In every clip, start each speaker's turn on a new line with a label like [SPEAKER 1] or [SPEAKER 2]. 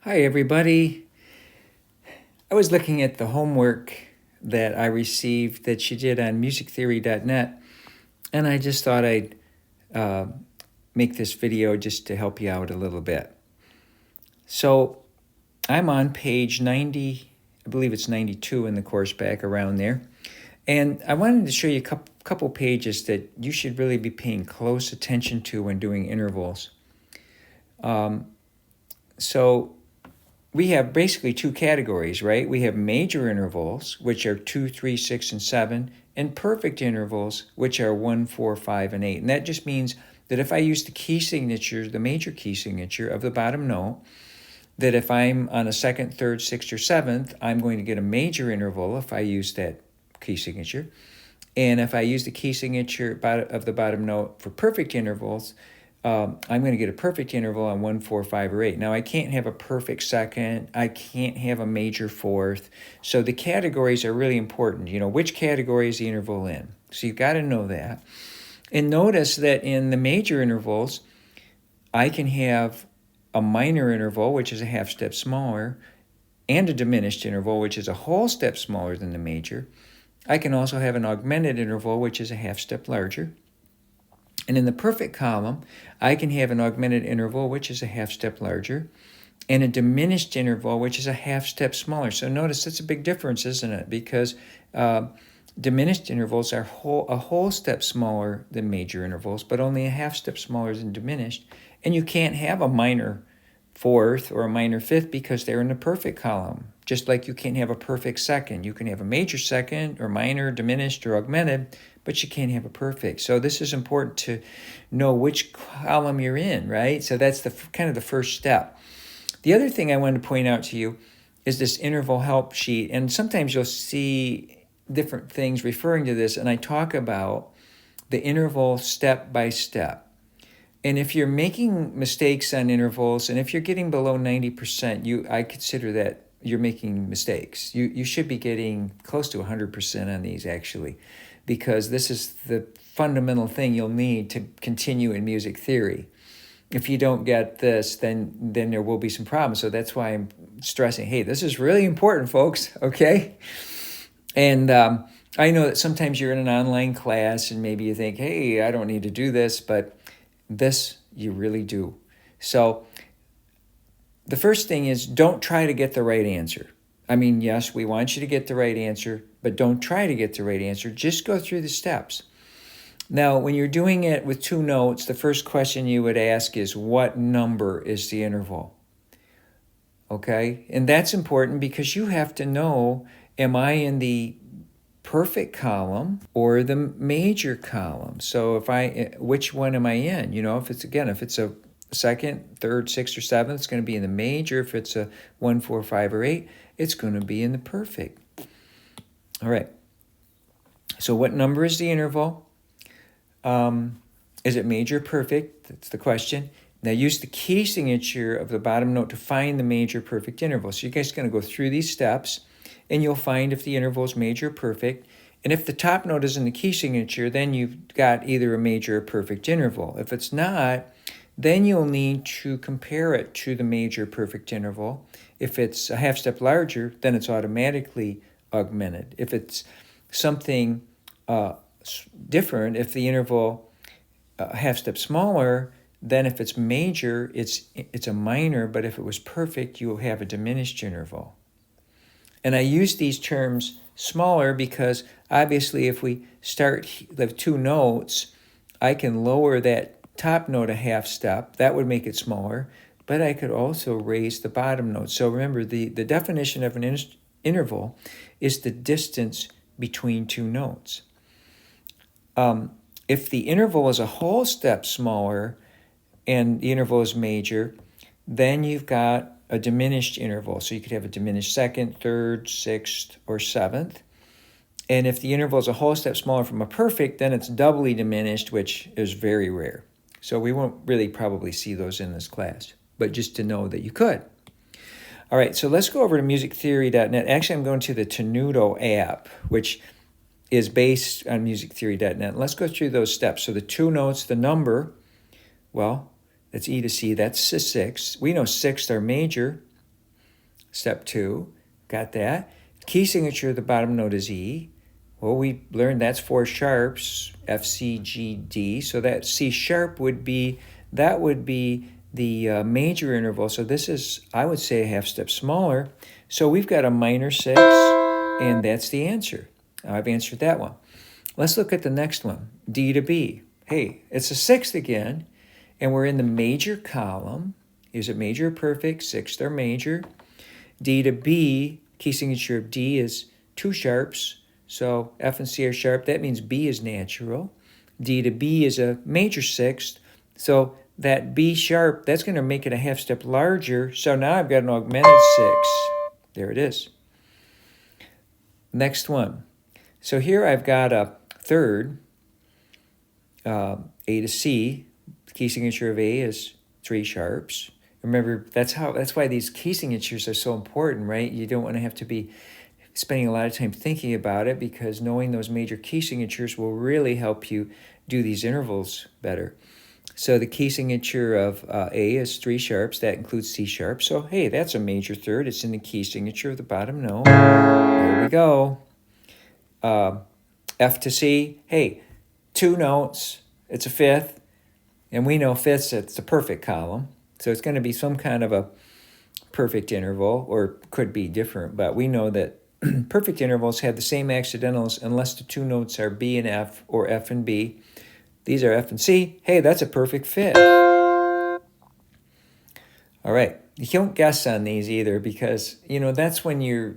[SPEAKER 1] Hi, everybody. I was looking at the homework that I received that she did on musictheory.net, and I just thought I'd uh, make this video just to help you out a little bit. So I'm on page 90, I believe it's 92 in the course back around there, and I wanted to show you a couple pages that you should really be paying close attention to when doing intervals. So we have basically two categories, right? We have major intervals, which are 2, 3, 6, and 7, and perfect intervals, which are 1, 4, 5, and 8. And that just means that if I use the key signature, the major key signature of the bottom note, that if I'm on a second, third, sixth, or seventh, I'm going to get a major interval if I use that key signature. And if I use the key signature of the bottom note for perfect intervals, I'm going to get a perfect interval on 1, 4, 5, or 8. Now, I can't have a perfect second. I can't have a major fourth. So the categories are really important. You know, which category is the interval in? So you've got to know that. And notice that in the major intervals, I can have a minor interval, which is a half step smaller, and a diminished interval, which is a whole step smaller than the major. I can also have an augmented interval, which is a half step larger. And in the perfect column, I can have an augmented interval, which is a half step larger, and a diminished interval, which is a half step smaller. So notice that's a big difference, isn't it? Because diminished intervals are a whole step smaller than major intervals, but only a half step smaller than diminished. And you can't have a minor fourth or a minor fifth because they're in the perfect column. Just like you can't have a perfect second. You can have a major second or minor, diminished, or augmented, but you can't have a perfect. So this is important to know which column you're in, right? So that's kind of the first step. The other thing I wanted to point out to you is this interval help sheet. And sometimes you'll see different things referring to this, and I talk about the interval step by step. And if you're making mistakes on intervals, and if you're getting below 90%, I consider that you're making mistakes. You should be getting close to 100% on these, actually, because this is the fundamental thing you'll need to continue in music theory. If you don't get this, then there will be some problems. So that's why I'm stressing, hey, this is really important, folks, okay? And I know that sometimes you're in an online class and maybe you think, hey, I don't need to do this, but this you really do. So the first thing is, don't try to get the right answer. I mean, yes, we want you to get the right answer, but don't try to get the right answer. Just go through the steps. Now, when you're doing it with two notes, the first question you would ask is, what number is the interval? Okay? And that's important because you have to know, am I in the perfect column or the major column? So which one am I in? You know, if it's a second, third, sixth, or seventh, it's going to be in the major. If it's a 1, 4, 5, or 8, it's going to be in the perfect. All right. So what number is the interval? Is it major or perfect? That's the question. Now use the key signature of the bottom note to find the major perfect interval. So you guys are going to go through these steps, and you'll find if the interval is major or perfect. And if the top note is in the key signature, then you've got either a major or perfect interval. If it's not, then you'll need to compare it to the major perfect interval. If it's a half step larger, then it's automatically augmented. If it's something different, if the interval a half step smaller, then if it's major, it's a minor, but if it was perfect, you'll have a diminished interval. And I use these terms smaller because obviously if we start the two notes, I can lower that top note a half step. That would make it smaller, but I could also raise the bottom note. So remember, the definition of an interval is the distance between two notes. If the interval is a whole step smaller and the interval is major, then you've got a diminished interval. So you could have a diminished second, third, sixth, or seventh. And if the interval is a whole step smaller from a perfect, then it's doubly diminished, which is very rare. So we won't really probably see those in this class, but just to know that you could. All right, so let's go over to musictheory.net. Actually, I'm going to the Tenuto app, which is based on musictheory.net. Let's go through those steps. So the two notes, the number, well, that's E to C, that's a 6. We know sixths are major, step 2. Got that? Key signature of the bottom note is E. Well, we learned that's 4 sharps, F, C, G, D. So that C sharp would be, that would be the major interval. So this is, I would say, a half step smaller. So we've got a minor 6, and that's the answer. I've answered that one. Let's look at the next one, D to B. Hey, it's a 6th again, and we're in the major column. Is it major or perfect? 6th or major. D to B, key signature of D is 2 sharps. So F and C are sharp. That means B is natural. D to B is a major 6th. So that B sharp, that's going to make it a half step larger. So now I've got an augmented 6. There it is. Next one. So here I've got a 3rd, A to C. The key signature of A is 3 sharps. Remember, that's why these key signatures are so important, right? You don't want to have to be spending a lot of time thinking about it, because knowing those major key signatures will really help you do these intervals better. So the key signature of A is 3 sharps. That includes C sharp. So, hey, that's a major 3rd. It's in the key signature of the bottom note. There we go. F to C. Hey, 2 notes. It's a 5th. And we know 5ths, it's a perfect column. So it's going to be some kind of a perfect interval, or could be different. But we know that perfect intervals have the same accidentals unless the 2 notes are B and F or F and B. These are F and C. Hey, that's a perfect 5th. All right. You don't guess on these either, because, that's when you're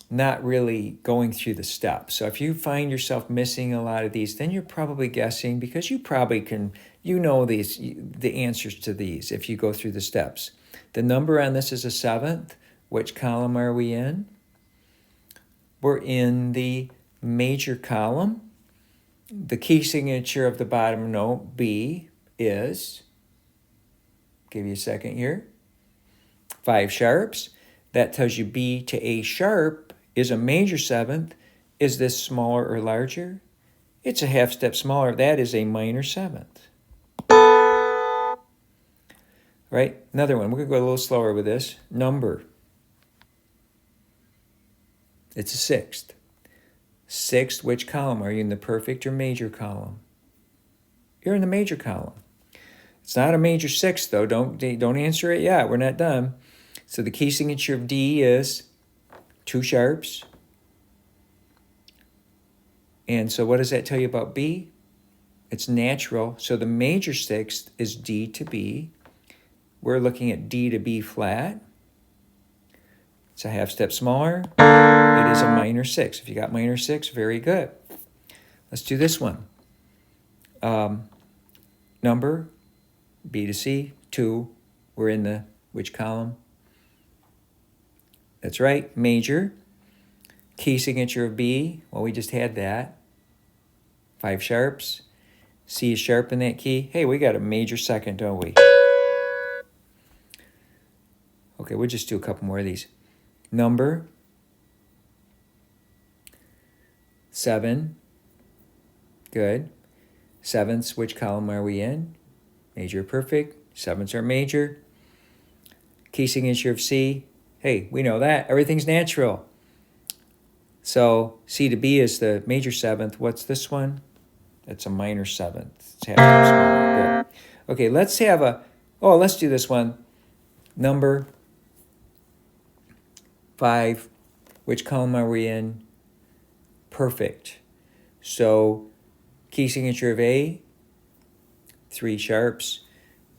[SPEAKER 1] not really going through the steps. So if you find yourself missing a lot of these, then you're probably guessing, because you probably can, the answers to these if you go through the steps. The number on this is a 7th. Which column are we in? We're in the major column. The key signature of the bottom note, B, is, give you a second here, 5 sharps. That tells you B to A sharp is a major 7th. Is this smaller or larger? It's a half step smaller. That is a minor 7th. Right? Another one. We're going to go a little slower with this. Number. It's a 6th. 6th, which column? Are you in the perfect or major column? You're in the major column. It's not a major 6th, though. Don't answer it yet. We're not done. So the key signature of D is 2 sharps. And so what does that tell you about B? It's natural. So the major 6th is D to B. We're looking at D to B flat. It's a half step smaller. It is a minor 6. If you got minor 6, very good. Let's do this one. Number, B to C, 2. We're in the which column? That's right, major. Key signature of B, well, we just had that. 5 sharps. C is sharp in that key. Hey, we got a major 2nd, don't we? Okay, we'll just do a couple more of these. Number, 7. Good. 7ths, which column are we in? Major, perfect. 7ths are major. Key signature of C. Hey, we know that. Everything's natural. So C to B is the major 7th. What's this one? That's a minor 7th. It's half step smaller. Good. Okay, let's do this one. Number 5. Which column are we in? Perfect. So key signature of A, 3 sharps.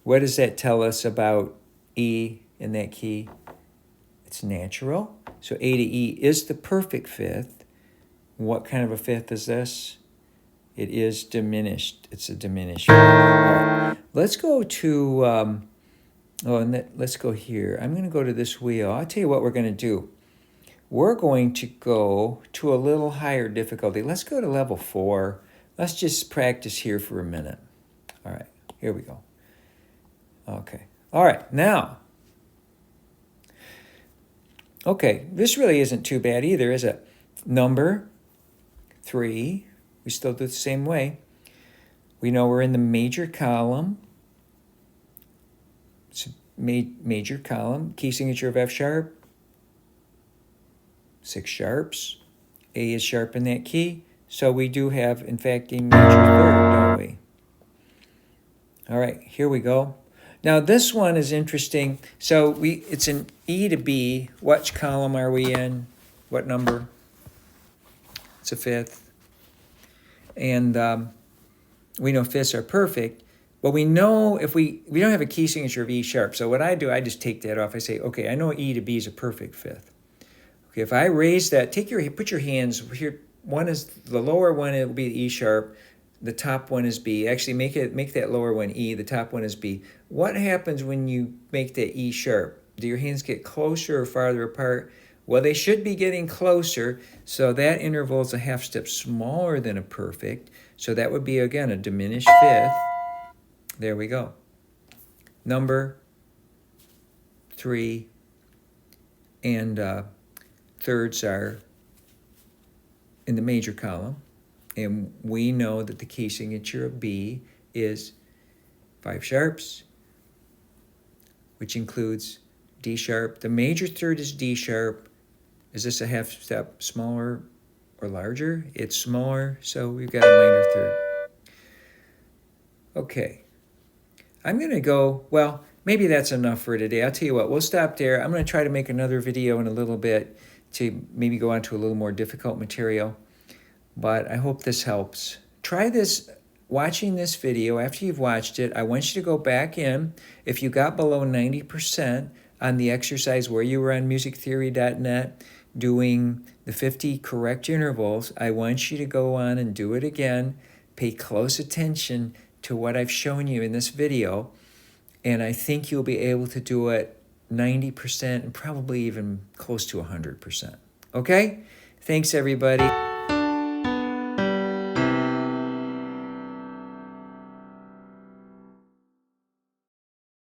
[SPEAKER 1] What does that tell us about E in that key? It's natural. So A to E is the perfect 5th. What kind of a 5th is this? It is diminished. It's a diminished 5th. All right. Let's go to, let's go here. I'm going to go to this wheel. I'll tell you what we're going to do. We're going to go to a little higher difficulty. Let's go to level 4. Let's just practice here for a minute. All right, here we go. Okay. All right, now. Okay, this really isn't too bad either, is it? Number 3, we still do it the same way. We know we're in the major column. It's major column, key signature of F sharp, 6 sharps. A is sharp in that key, so we do have, in fact, a major third, don't we? All right, here we go. Now this one is interesting. So it's an E to B. What column are we in? What number? It's a fifth. And we know fifths are perfect. Well, we know if we don't have a key signature of E sharp. So what I do, I just take that off. I say, okay, I know E to B is a perfect fifth. Okay, if I raise that, put your hands here. One is the lower one, it will be E sharp. The top one is B. Actually, make that lower one E. The top one is B. What happens when you make that E sharp? Do your hands get closer or farther apart? Well, they should be getting closer. So that interval is a half step smaller than a perfect. So that would be, again, a diminished fifth. There we go. Number 3 and thirds are in the major column. And we know that the key signature of B is 5 sharps, which includes D sharp. The major third is D sharp. Is this a half step smaller or larger? It's smaller, so we've got a minor third. Okay. I'm going to go, well, maybe that's enough for today. I'll tell you what, we'll stop there. I'm going to try to make another video in a little bit to maybe go on to a little more difficult material. But I hope this helps. Try this, watching this video. After you've watched it, I want you to go back in. If you got below 90% on the exercise where you were on musictheory.net doing the 50 correct intervals, I want you to go on and do it again. Pay close attention to what I've shown you in this video. And I think you'll be able to do it 90% and probably even close to 100%. Okay? Thanks, everybody.